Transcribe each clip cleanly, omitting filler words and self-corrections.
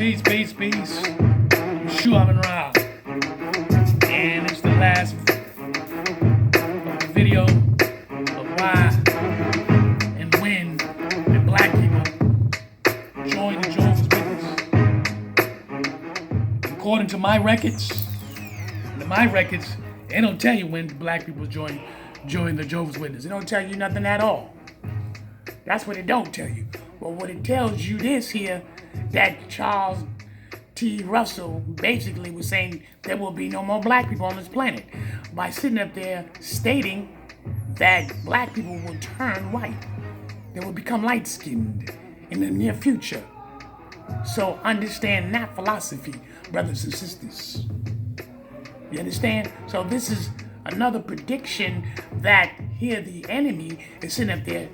Peace. SHU AMUN RA. And it's the last video of why and when the black people joined the Jehovah's Witness. According to my records, they don't tell you when black people join the Jehovah's Witness. They don't tell you nothing at all. That's what it don't tell you. But what it tells you this here, that Charles T. Russell basically was saying there will be no more black people on this planet by sitting up there stating that black people will turn white. They will become light-skinned in the near future. So understand that philosophy, brothers and sisters. You understand? So this is another prediction that here the enemy is sitting up there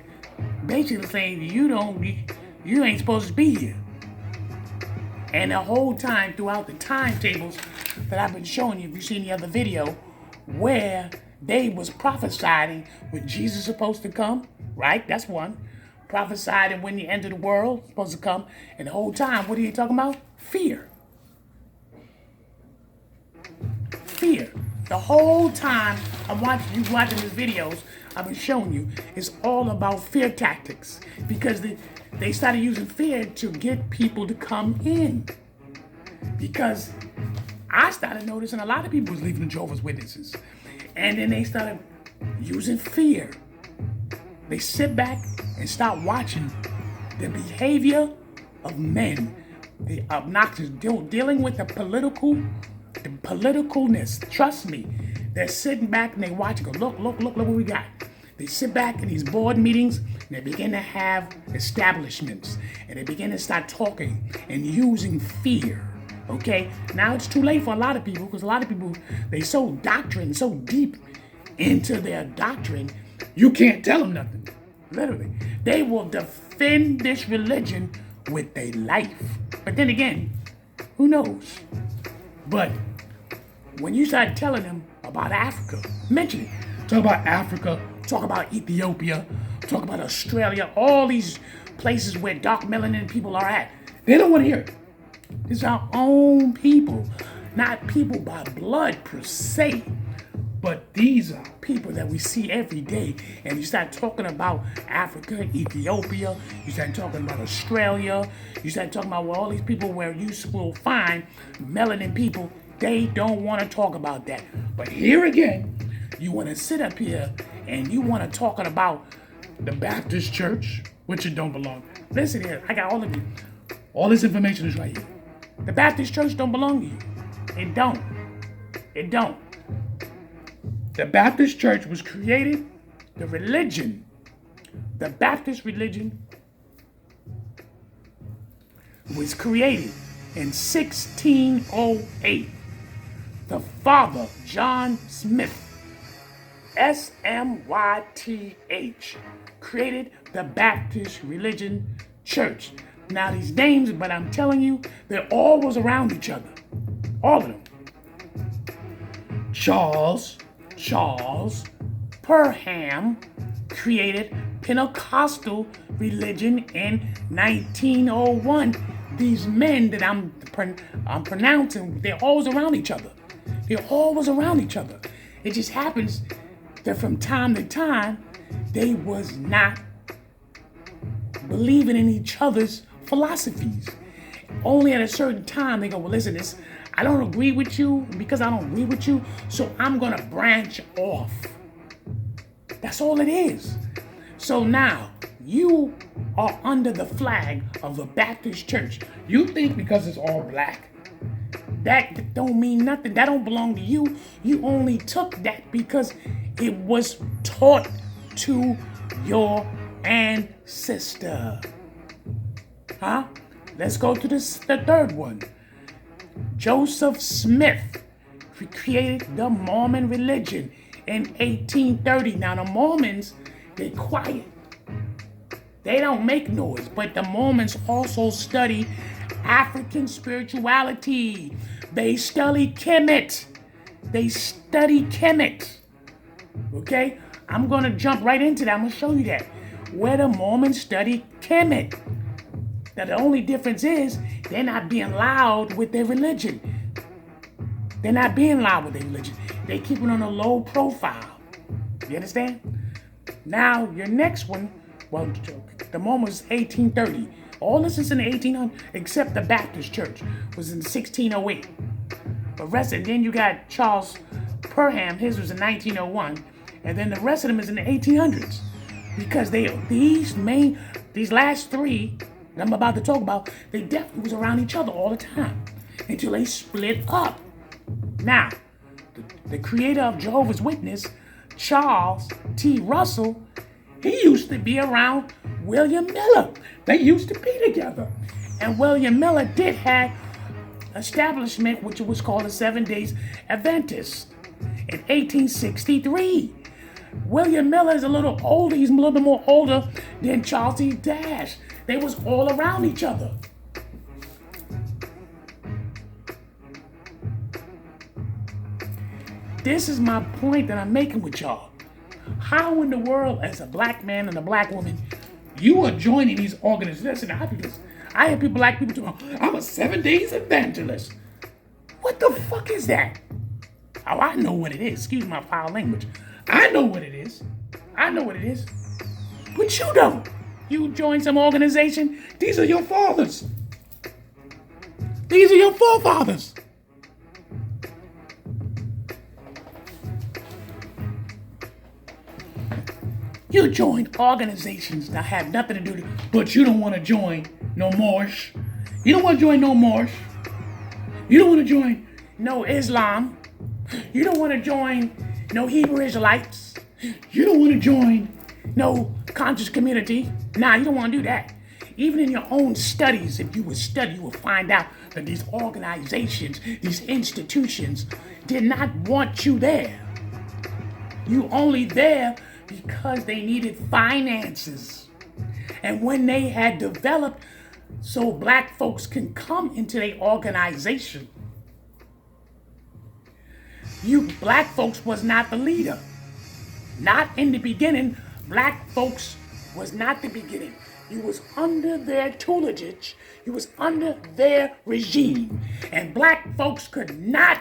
basically saying you ain't supposed to be here. And the whole time throughout the timetables that I've been showing you, if you've seen the other video, where they was prophesying when Jesus is supposed to come, right? That's one. Prophesying when the end of the world is supposed to come. And the whole time, what are you talking about? Fear. Fear. The whole time you watching these videos, I've been showing you, it's all about fear tactics. Because they started using fear to get people to come in. Because I started noticing a lot of people was leaving the Jehovah's Witnesses. And then they started using fear. They sit back and start watching the behavior of men. The obnoxious, dealing with the politicalness. Trust me. They're sitting back and they watch and go, look what we got. They sit back in these board meetings and they begin to have establishments and they begin to start talking and using fear. Okay, now it's too late for a lot of people because a lot of people, they so deep into their doctrine, you can't tell them nothing. Literally, they will defend this religion with their life. But then again, who knows? But when you start telling them about Africa, mention it. Talk about Africa, talk about Ethiopia, talk about Australia, all these places where dark melanin people are at. They don't want to hear it. It's our own people, not people by blood per se, but these are people that we see every day. And you start talking about Africa, Ethiopia, you start talking about Australia, you start talking about all these people where you will find melanin people. They don't want to talk about that. But here again, you want to sit up here and you want to talk about the Baptist church, which it don't belong. Listen here, I got all of you. All this information is right here. The Baptist church don't belong to you. It don't. It don't. The Baptist church was created, the religion, the Baptist religion was created in 1608. The father, John Smith, S-M-Y-T-H, created the Baptist religion church. Now these names, but I'm telling you, they all was around each other. All of them. Charles Parham created Pentecostal religion in 1901. These men that I'm pronouncing, they're always around each other. They're always around each other. It just happens that from time to time, they was not believing in each other's philosophies. Only at a certain time, they go, well, listen, I don't agree with you. Because I don't agree with you, so I'm going to branch off. That's all it is. So now, you are under the flag of the Baptist church. You think because it's all black, that don't mean nothing. That don't belong to you. You only took that because it was taught to your ancestor. Huh? Let's go to the third one. Joseph Smith created the Mormon religion in 1830. Now the Mormons, they're quiet. They don't make noise, but the Mormons also study African spirituality. They study Kemet. Okay? I'm going to jump right into that. I'm going to show you that. Where the Mormons study Kemet. Now, the only difference is they're not being loud with their religion. They're not being loud with their religion. They keep it on a low profile. You understand? Now, your next one, well, the moment was 1830. All this is in the 1800s, except the Baptist Church was in 1608. The rest, and then you got Charles Perham, his was in 1901, and then the rest of them is in the 1800s. Because these last three that I'm about to talk about, they definitely was around each other all the time until they split up. Now, the creator of Jehovah's Witness, Charles T. Russell, he used to be around William Miller. They used to be together. And William Miller did have establishment which was called the 7 Days Adventist in 1863. William Miller is a little older. He's a little bit more older than Charles T. Dash. They was all around each other. This is my point that I'm making with y'all. How in the world, as a black man and a black woman, you are joining these organizations? I hear people like people talking, I'm a 7 Days evangelist. What the fuck is that? Oh, I know what it is. Excuse my foul language. I know what it is. I know what it is. But you don't. You join some organization. These are your fathers. These are your forefathers. You join organizations that have nothing to do with it, but you don't want to join no Moorish. You don't want to join no Moorish. You don't want to join no Islam. You don't want to join no Hebrew Israelites. You don't want to join no conscious community. Nah, you don't want to do that. Even in your own studies, if you would study, you would find out that these organizations, these institutions did not want you there. You only there because they needed finances. And when they had developed so black folks can come into their organization, you black folks was not the leader. Not in the beginning. Black folks was not the beginning. You was under their tutelage. You was under their regime. And black folks could not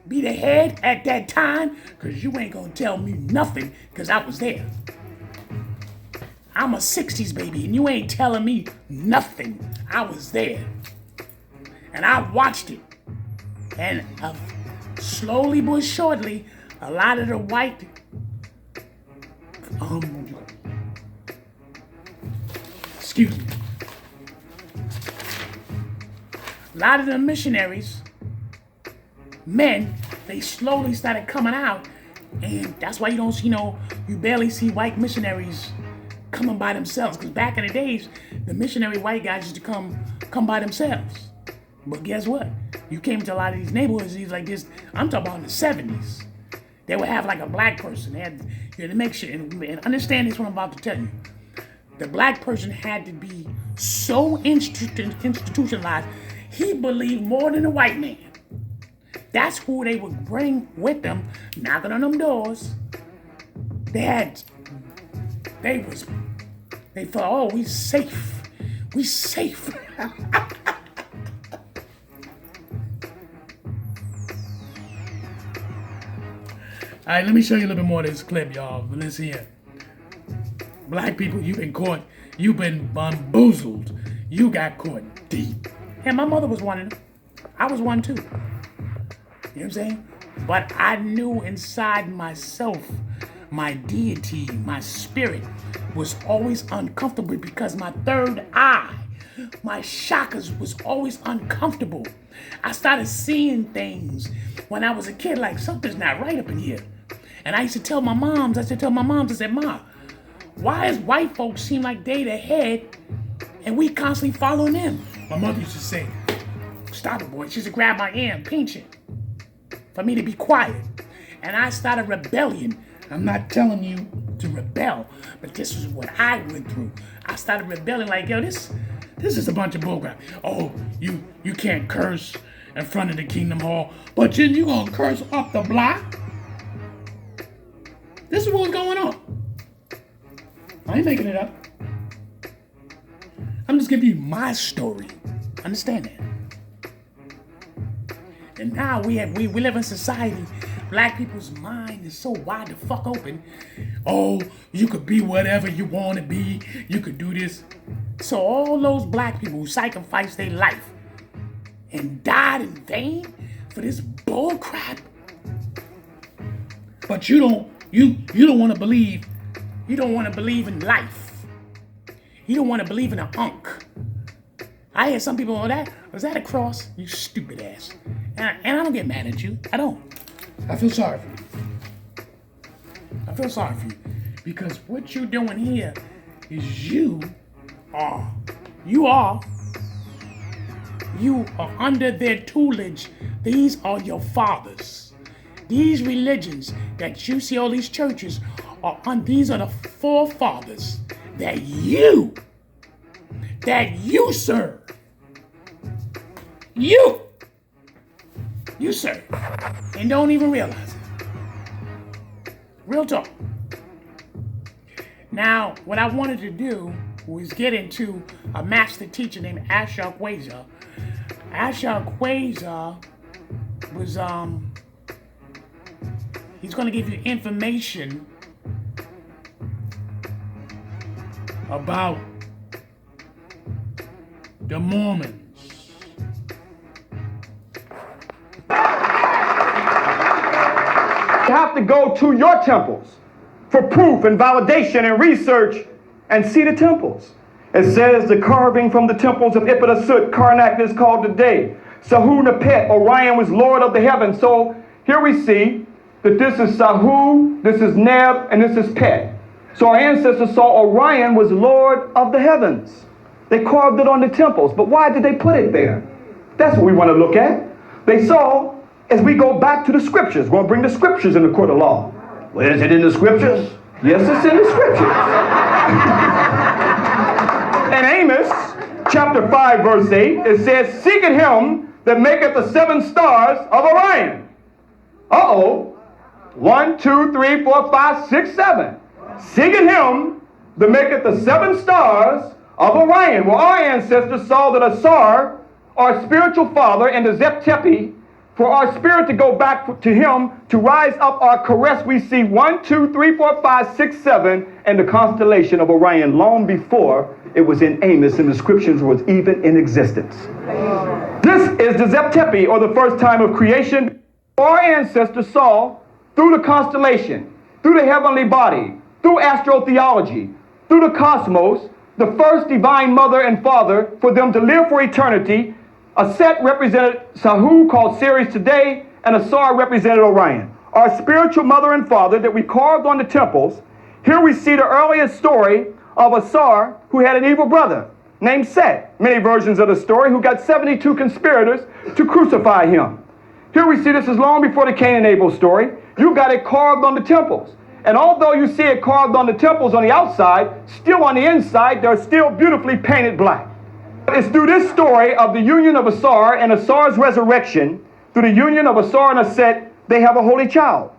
be the head at that time, because you ain't gonna tell me nothing, because I was there. I'm a 60s baby, and you ain't telling me nothing. I was there. And I watched it. And slowly but surely, a lot of the white excuse me. A lot of the missionaries, men, they slowly started coming out, and that's why you don't see you barely see white missionaries coming by themselves. Because back in the days, the missionary white guys used to come by themselves. But guess what? You came to a lot of these neighborhoods, these like this. I'm talking about in the 70s. They would have like a black person. They had to make sure and understand this. What I'm about to tell you. The black person had to be so institutionalized. He believed more than the white man. That's who they would bring with them, knocking on them doors. They thought, oh, we safe. We safe. All right, let me show you a little bit more of this clip, y'all. Listen here. Black people, you've been caught. You've been bamboozled. You got caught deep. And my mother was one of them. I was one too. You know what I'm saying? But I knew inside myself, my deity, my spirit was always uncomfortable because my third eye, my chakras was always uncomfortable. I started seeing things when I was a kid, like something's not right up in here. And I used to tell my moms, I said, Ma, why does white folks seem like they the head and we constantly following them? My mother used to say, stop it, boy. She used to grab my ear and pinch it for me to be quiet. And I started rebellion. I'm not telling you to rebel, but this is what I went through. I started rebelling like, yo, this is a bunch of bullcrap. Oh, you can't curse in front of the Kingdom Hall, but then you gonna curse up the block? This is what's going on. I ain't making it up. I'm just giving you my story. Understand that? And now we live in society. Black people's mind is so wide the fuck open. Oh, you could be whatever you want to be. You could do this. So all those black people who sacrificed their life and died in vain for this bull crap. But you don't want to believe. You don't want to believe in life. You don't want to believe in an unk. I hear some people, oh, was that a cross? You stupid ass. And I don't get mad at you. I don't. I feel sorry for you. I feel sorry for you. Because what you're doing here is you are under their tutelage. These are your fathers. These religions that you see, all these churches, these are the forefathers that you serve. You serve. And don't even realize it. Real talk. Now, what I wanted to do was get into a master teacher named SHU AMUN RA. SHU AMUN RA was, he's going to give you information about the Mormons. You have to go to your temples for proof and validation and research and see the temples. It says the carving from the temples of Ipidasut, Karnak is called today. Sahun Apet, Orion was Lord of the heavens. So here we see that this is Sahu, this is Neb, and this is Pet. So our ancestors saw Orion was Lord of the heavens. They carved it on the temples, but why did they put it there? That's what we want to look at. They saw, as we go back to the scriptures, we're going to bring the scriptures in the court of law. Where is it in the scriptures? Yes, it's in the scriptures. In Amos, chapter 5, verse 8, it says, seeketh him that maketh the 7 stars of Orion. Uh-oh. 1, 2, 3, 4, 5, 6, 7. Seeketh him that maketh the 7 stars of Orion. Well, our ancestors saw that Asar, our spiritual father, and the Zep-Tepi, for our spirit to go back to him, to rise up our caress, we see 1, 2, 3, 4, 5, 6, 7, and the constellation of Orion long before it was in Amos and the scriptures was even in existence. This is the Zep-Tepi, or the first time of creation. Our ancestors saw through the constellation, through the heavenly body, through astrotheology, through the cosmos, the first divine mother and father for them to live for eternity. A set represented Sahu, called Ceres today, and Asar represented Orion. Our spiritual mother and father that we carved on the temples. Here we see the earliest story of Asar, who had an evil brother named Set. Many versions of the story, who got 72 conspirators to crucify him. Here we see this is long before the Cain and Abel story. You got it carved on the temples. And although you see it carved on the temples on the outside, still on the inside, they're still beautifully painted black. It's through this story of the union of Asar and Asar's resurrection, through the union of Asar and Aset, they have a holy child.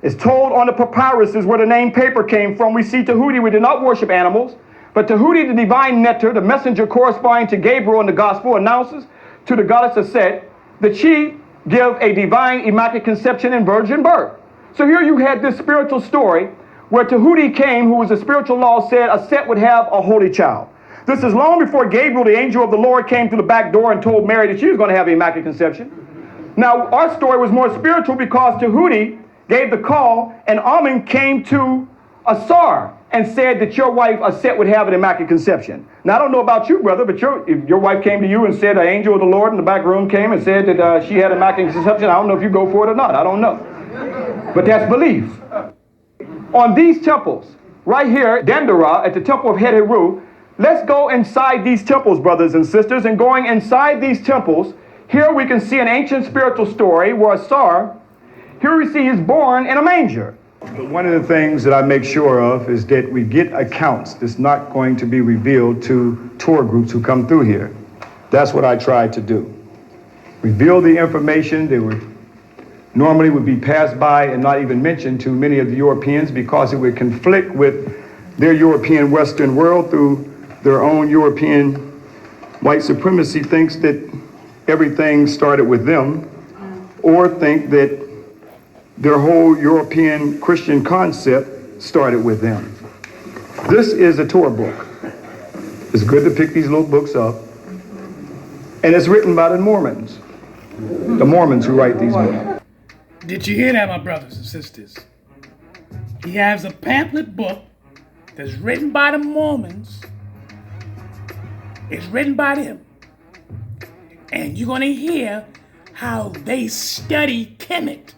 It's told on the papyruses where the name paper came from. We see Tahuti, we did not worship animals, but Tahuti, the divine nectar, the messenger corresponding to Gabriel in the gospel, announces to the goddess Aset that she give a divine immaculate conception and virgin birth. So here you had this spiritual story where Tahuti came, who was a spiritual law, said Aset would have a holy child. This is long before Gabriel, the angel of the Lord, came through the back door and told Mary that she was going to have an immaculate conception. Now, our story was more spiritual because Tahuti gave the call, and Amun came to Asar and said that your wife Aset would have an immaculate conception. Now, I don't know about you, brother, but if your wife came to you and said an angel of the Lord in the back room came and said that she had an immaculate conception, I don't know if you go for it or not. I don't know. But that's belief. On these temples, right here, Dendera, at the temple of Het-Heru, let's go inside these temples, brothers and sisters, and going inside these temples, here we can see an ancient spiritual story where Asar, here we see he's born in a manger. But one of the things that I make sure of is that we get accounts that's not going to be revealed to tour groups who come through here. That's what I tried to do. Reveal the information that normally would be passed by and not even mentioned to many of the Europeans because it would conflict with their European Western world through their own European white supremacy thinks that everything started with them, or think that their whole European Christian concept started with them. This is a Torah book. It's good to pick these little books up. And it's written by the Mormons who write these books. Did you hear that, my brothers and sisters? He has a pamphlet book that's written by the Mormons. It's written by them. And you're going to hear how they study Kemet.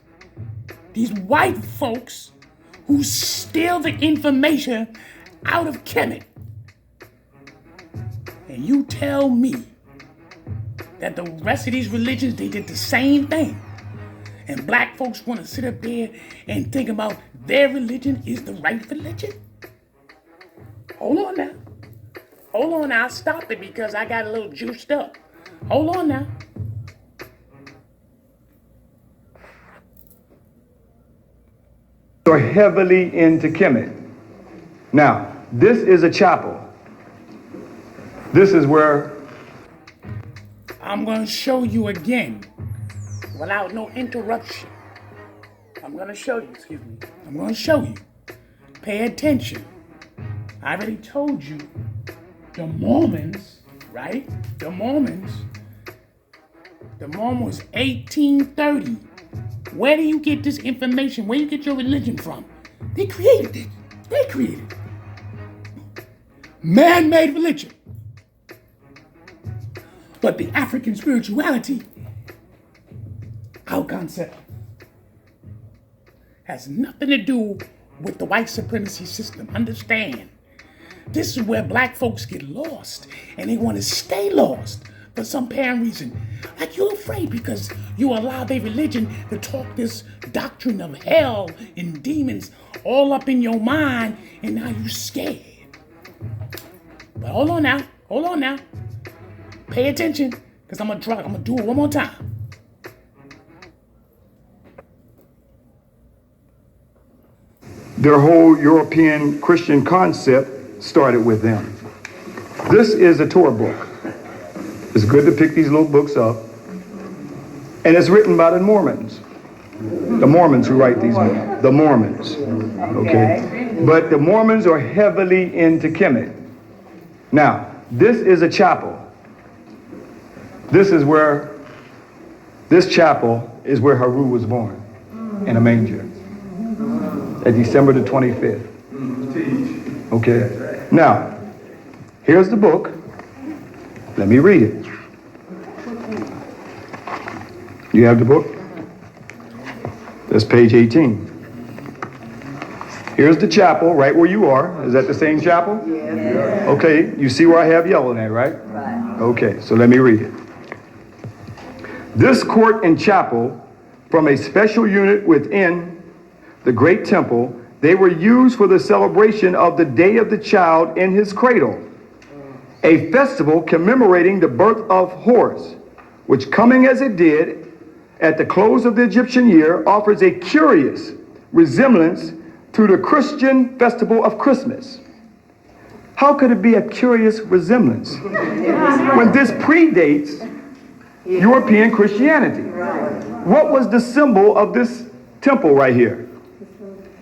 These white folks who steal the information out of Kemet. And you tell me that the rest of these religions, they did the same thing. And black folks want to sit up there and think about their religion is the right religion? Hold on now. Hold on now. I'll stop it because I got a little juiced up. Hold on now. Are heavily into Kemet. Now, this is a chapel. This is where I'm going to show you again without no interruption. I'm going to show you, I'm going to show you. Pay attention. I already told you the Mormons, right? The Mormons was 1830. Where do you get this information? Where do you get your religion from? They created it. They created it. Man-made religion. But the African spirituality, our concept, has nothing to do with the white supremacy system. Understand, this is where black folks get lost, and they want to stay lost for some apparent reason. Like you're afraid because you allow their religion to talk this doctrine of hell and demons all up in your mind, and now you're scared. But hold on now. Pay attention, because I'm gonna do it one more time. their whole European Christian concept started with them. This is a Torah book. It's good to pick these little books up. And it's written by the Mormons. The Mormons who write these books. The Mormons. Okay? But the Mormons are heavily into Kemet. Now, this is a chapel. This chapel is where Haru was born, in a manger, at December the 25th. Okay? Now, here's the book. Let me read it. You have the book? That's page 18. Here's the chapel right where you are. Is that the same chapel? Yeah. Okay, you see where I have yellow there, right? Right. Okay, so let me read it. This court and chapel, from a special unit within the great temple, they were used for the celebration of the Day of the Child in his cradle, a festival commemorating the birth of Horus, which, coming as it did at the close of the Egyptian year, offers a curious resemblance to the Christian festival of Christmas. How could it be a curious resemblance when this predates European Christianity? What was the symbol of this temple right here?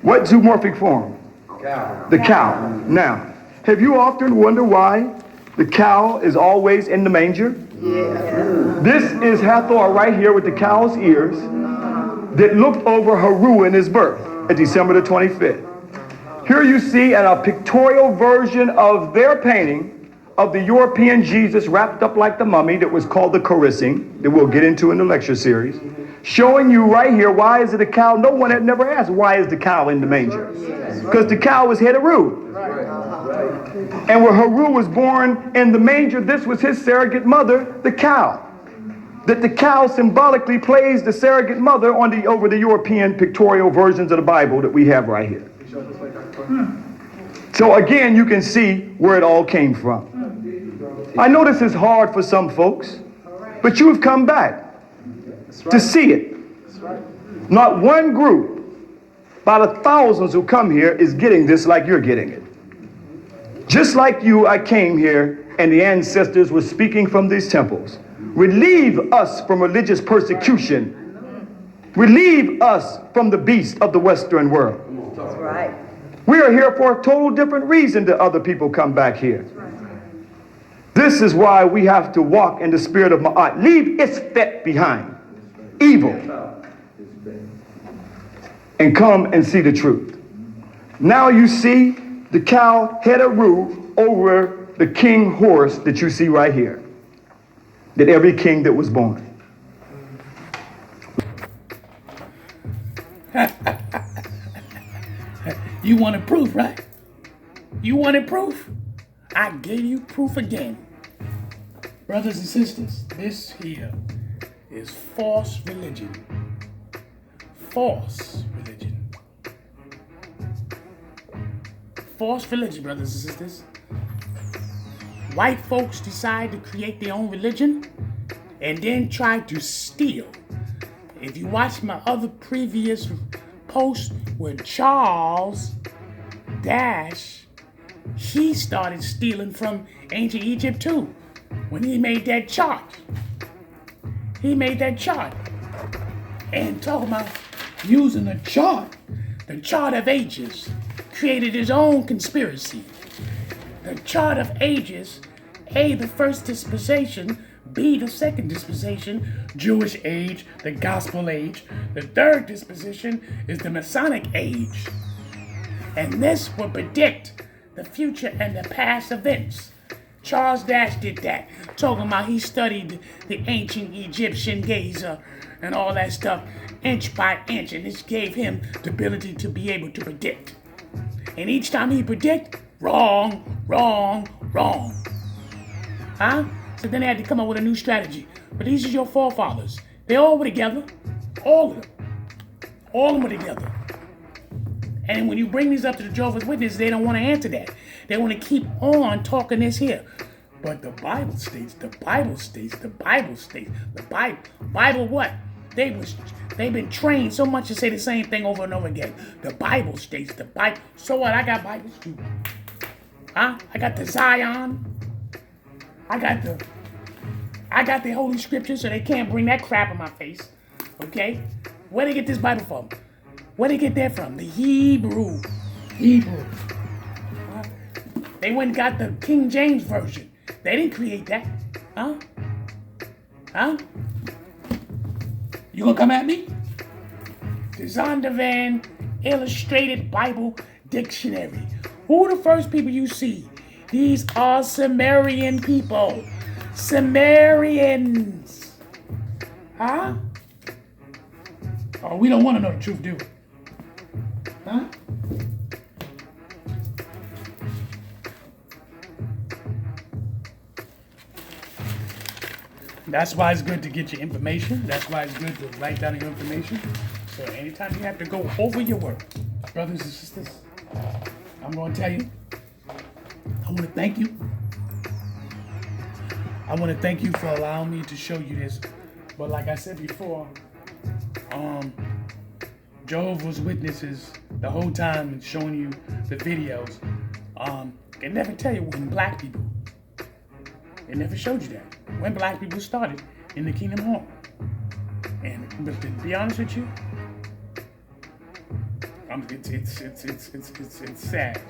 What zoomorphic form? Cow. The cow. Now, have you often wondered why the cow is always in the manger? Yeah. This is Hathor right here with the cow's ears that looked over Haru in his birth at December the 25th. Here you see in a pictorial version of their painting of the European Jesus wrapped up like the mummy that was called the Carissing, that we'll get into in the lecture series, showing you right here, why is it a cow? No one had never asked, why is the cow in the manger? Because the cow was Haru. And where Haru was born in the manger, this was his surrogate mother, the cow. That the cow symbolically plays the surrogate mother over the European pictorial versions of the Bible that we have right here. So again, you can see where it all came from. I know this is hard for some folks, but you have come back to see it. Not one group, by the thousands who come here, is getting this like you're getting it. Just like you, I came here and the ancestors were speaking from these temples. Relieve us from religious persecution. Relieve us from the beast of the Western world. That's right. We are here for a total different reason that other people come back here. This is why we have to walk in the spirit of Ma'at. Leave Isfet behind, evil, and come and see the truth. Now you see the cow head of Ru over the king horse that you see right here. That every king that was born. You wanted proof, right? You wanted proof? I gave you proof again. Brothers and sisters, this here is false religion. False religion. False religion, brothers and sisters. White folks decide to create their own religion and then try to steal. If you watch my other previous posts with Charles Dash, he started stealing from ancient Egypt too. When he made that chart. He made that chart. And talking about using the chart of ages, created his own conspiracy. The chart of ages, A, the first dispensation, B, the second dispensation, Jewish age, the gospel age. The third dispensation is the Masonic age. And this will predict the future and the past events. Charles Dash did that, talking about he studied the ancient Egyptian gazer and all that stuff inch by inch, and this gave him the ability to be able to predict. And each time he predict, wrong, wrong, wrong. Huh? So then they had to come up with a new strategy. But these are your forefathers. They all were together. All of them. All of them were together. And when you bring these up to the Jehovah's Witnesses, they don't want to answer that. They want to keep on talking this here. But the Bible states, the Bible states, the Bible states, the Bible. Bible what? They've been trained so much to say the same thing over and over again. The Bible states, the Bible. So what? I got Bibles too. Huh? I got the Zion. I got the Holy Scriptures, so they can't bring that crap in my face. Okay? Where they get this Bible from? Where they get that from? The Hebrew. Huh? They went and got the King James Version. They didn't create that. Huh? Huh? You gonna come at me? The Zondervan Illustrated Bible Dictionary. Who are the first people you see? These are Sumerian people. Sumerians. Huh? Oh, we don't want to know the truth, do we? Huh? That's why it's good to get your information. That's why it's good to write down your information. So anytime you have to go over your work, brothers and sisters, I'm going to tell you, I want to thank you. I want to thank you for allowing me to show you this. But like I said before, Jehovah's Witnesses, the whole time showing you the videos, can never tell you when black people. It never showed you that. When black people started in the Kingdom Hall. But to be honest with you, it's sad.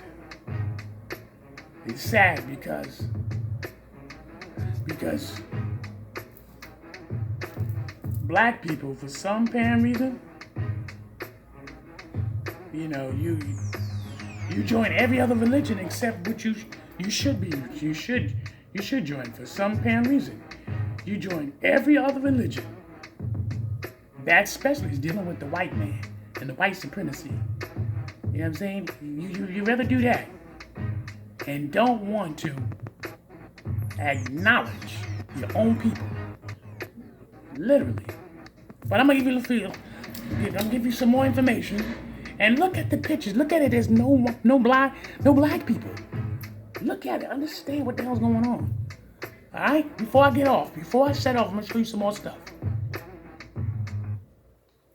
It's sad because black people, for some apparent reason, you know, you join every other religion except what you should join. For some apparent reason, you join every other religion. That especially is dealing with the white man and the white supremacy. You know what I'm saying? You rather do that and don't want to acknowledge your own people. Literally. But I'm gonna give you a feel. I'm gonna give you some more information. And look at the pictures. Look at it. There's no black people. Look at it. Understand what the hell's going on. Alright? Before I set off, I'm gonna show you some more stuff.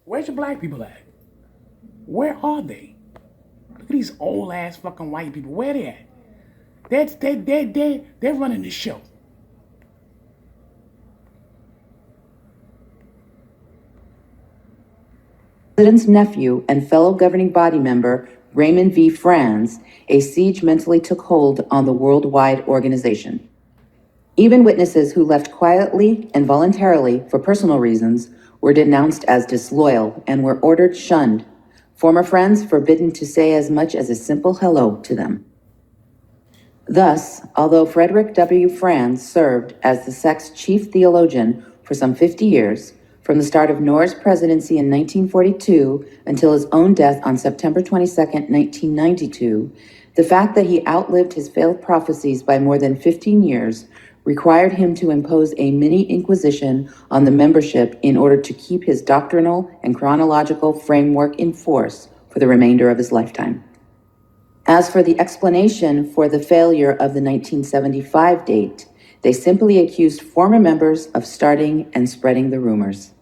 Where's your black people at? Where are they? Look at these old ass fucking white people. Where they at? They're running the show. President's nephew and fellow governing body member Raymond V. Franz, a siege mentally took hold on the worldwide organization. Even witnesses who left quietly and voluntarily for personal reasons were denounced as disloyal and were ordered shunned, former friends forbidden to say as much as a simple hello to them. Thus, although Frederick W. Franz served as the sect's chief theologian for some 50 years, from the start of Knorr's presidency in 1942 until his own death on September 22, 1992, the fact that he outlived his failed prophecies by more than 15 years required him to impose a mini-inquisition on the membership in order to keep his doctrinal and chronological framework in force for the remainder of his lifetime. As for the explanation for the failure of the 1975 date, they simply accused former members of starting and spreading the rumors.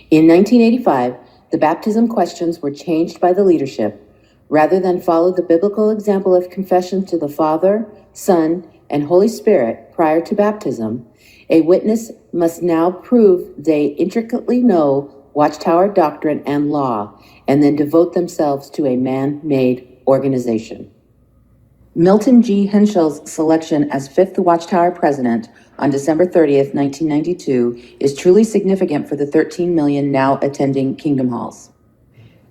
In 1985, the baptism questions were changed by the leadership. Rather than follow the biblical example of confession to the Father, Son, and Holy Spirit prior to baptism, a witness must now prove they intricately know Watchtower doctrine and law, and then devote themselves to a man-made organization. Milton G. Henschel's selection as fifth Watchtower president on December 30th, 1992 is truly significant for the 13 million now attending Kingdom Halls.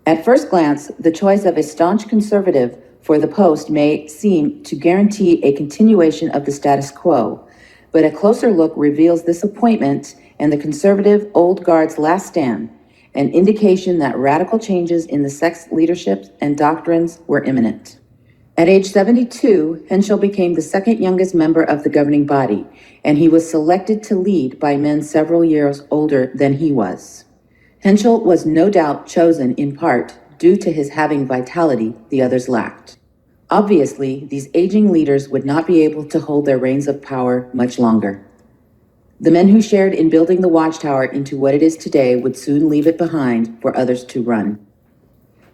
At first glance, the choice of a staunch conservative for the post may seem to guarantee a continuation of the status quo, but a closer look reveals this appointment and the conservative old guard's last stand, an indication that radical changes in the sect's leadership and doctrines were imminent. At age 72, Henschel became the second youngest member of the governing body, and he was selected to lead by men several years older than he was. Henschel was no doubt chosen in part due to his having vitality the others lacked. Obviously, these aging leaders would not be able to hold their reins of power much longer. The men who shared in building the Watchtower into what it is today would soon leave it behind for others to run.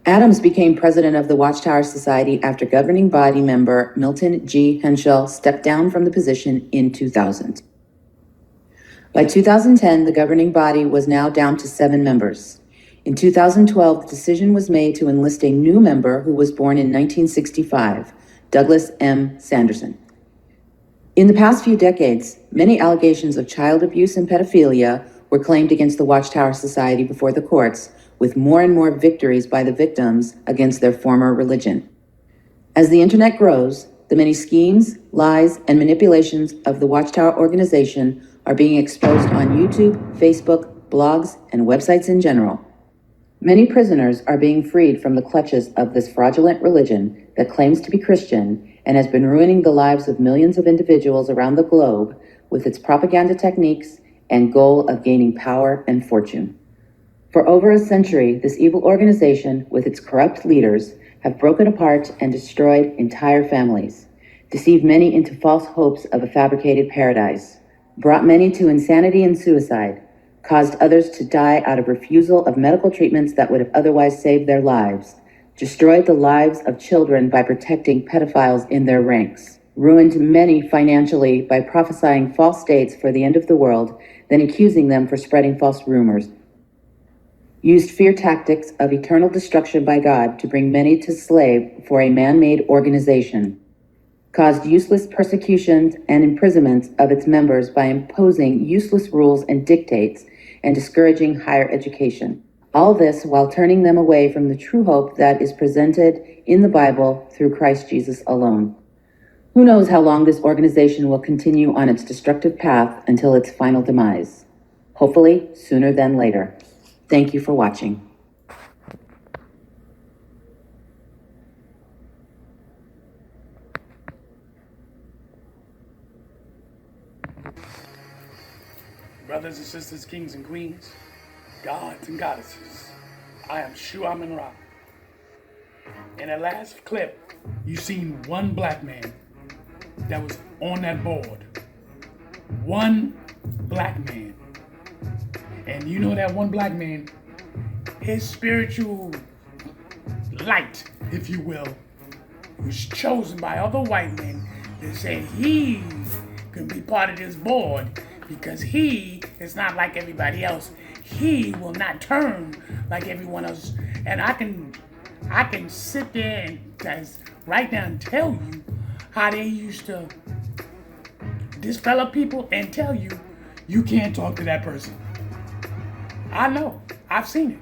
Adams became president of the Watchtower Society after governing body member Milton G. Henschel stepped down from the position in 2000. By 2010, the governing body was now down to 7 members. In 2012, the decision was made to enlist a new member who was born in 1965, Douglas M. Sanderson. In the past few decades, many allegations of child abuse and pedophilia were claimed against the Watchtower Society before the courts, with more and more victories by the victims against their former religion. As the internet grows, the many schemes, lies, and manipulations of the Watchtower organization are being exposed on YouTube, Facebook, blogs, and websites in general. Many prisoners are being freed from the clutches of this fraudulent religion that claims to be Christian and has been ruining the lives of millions of individuals around the globe with its propaganda techniques and goal of gaining power and fortune. For over a century, this evil organization, with its corrupt leaders, have broken apart and destroyed entire families, deceived many into false hopes of a fabricated paradise, brought many to insanity and suicide, caused others to die out of refusal of medical treatments that would have otherwise saved their lives, destroyed the lives of children by protecting pedophiles in their ranks, ruined many financially by prophesying false dates for the end of the world, then accusing them for spreading false rumors, used fear tactics of eternal destruction by God to bring many to slave for a man-made organization, caused useless persecutions and imprisonments of its members by imposing useless rules and dictates and discouraging higher education. All this while turning them away from the true hope that is presented in the Bible through Christ Jesus alone. Who knows how long this organization will continue on its destructive path until its final demise? Hopefully sooner than later. Thank you for watching. Brothers and sisters, kings and queens, gods and goddesses, I am SHU AMUN RA. In the last clip, you seen one black man that was on that board. One black man. And you know that one black man, his spiritual light, if you will, was chosen by other white men They said he can be part of this board because he is not like everybody else. He will not turn like everyone else. And I can sit there and guys right now and tell you how they used to disfellowship people and tell you you can't talk to that person. I know. I've seen it.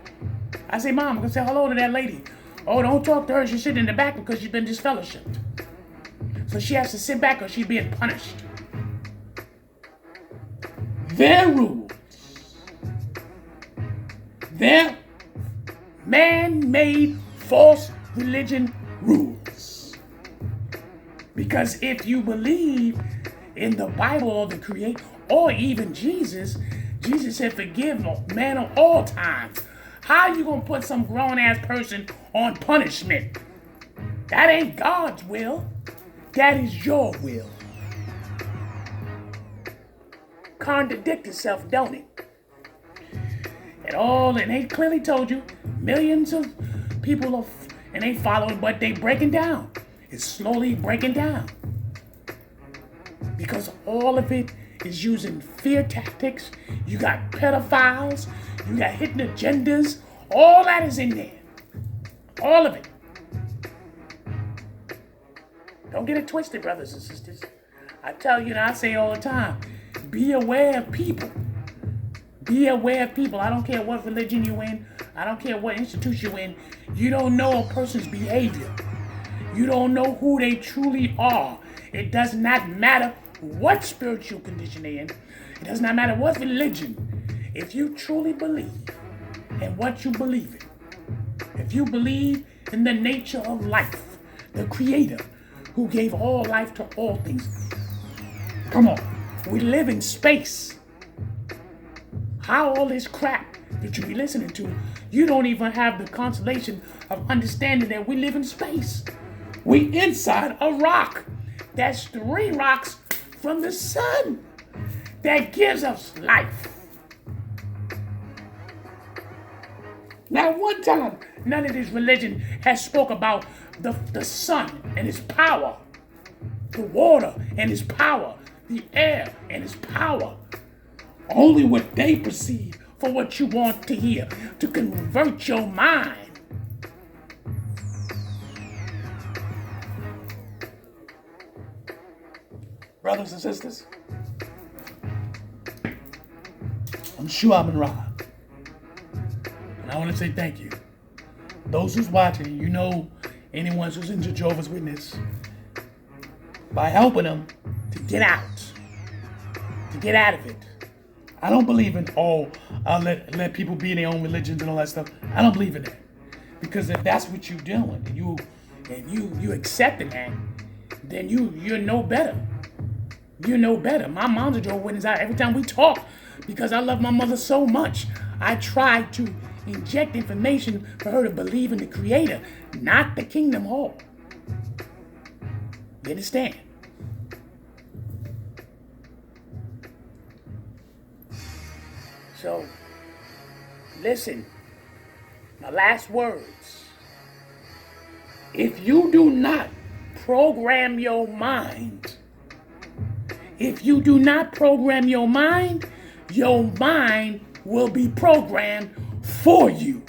I say, Mom, I'm gonna say hello to that lady. Oh, don't talk to her. She's sitting in the back because she's been disfellowshipped. So she has to sit back or she's being punished. Their rules, their man-made false religion rules. Because if you believe in the Bible or the Creator or even Jesus, Jesus said forgive man of all times. How you gonna put some grown-ass person on punishment? That ain't God's will. That is your will. Contradict itself, don't it? And they clearly told you millions of people are, and they following, but they breaking down. It's slowly breaking down. Because all of it is using fear tactics. You got pedophiles, you got hidden agendas, all that is in there. All of it. Don't get it twisted, brothers and sisters. I tell you, and I say all the time, be aware of people. Be aware of people. I don't care what religion you're in. I don't care what institution you're in. You don't know a person's behavior. You don't know who they truly are. It does not matter what spiritual condition they're in. It does not matter what religion. If you truly believe in what you believe in, if you believe in the nature of life, the Creator who gave all life to all things. Come on. We live in space. How all this crap that you be listening to, you don't even have the consolation of understanding that we live in space. We inside a rock. That's 3 rocks from the sun that gives us life. Now, one time, none of this religion has spoke about the sun and its power, the water and its power, the air and its power. Only what they perceive for what you want to hear, to convert your mind. Brothers and sisters, I'm SHU AMUN RA. And I want to say thank you. Those who's watching, you know anyone who's in Jehovah's Witness, by helping them to get out of it. I don't believe in, I'll let people be in their own religions and all that stuff. I don't believe in that. Because if that's what you're doing, and you accepting that, then you're no better. You're no better. My mom's a Jehovah's Witness. Every time we talk, because I love my mother so much, I try to inject information for her to believe in the Creator, not the Kingdom Hall. You understand? So, listen, my last words. If you do not program your mind, your mind will be programmed for you.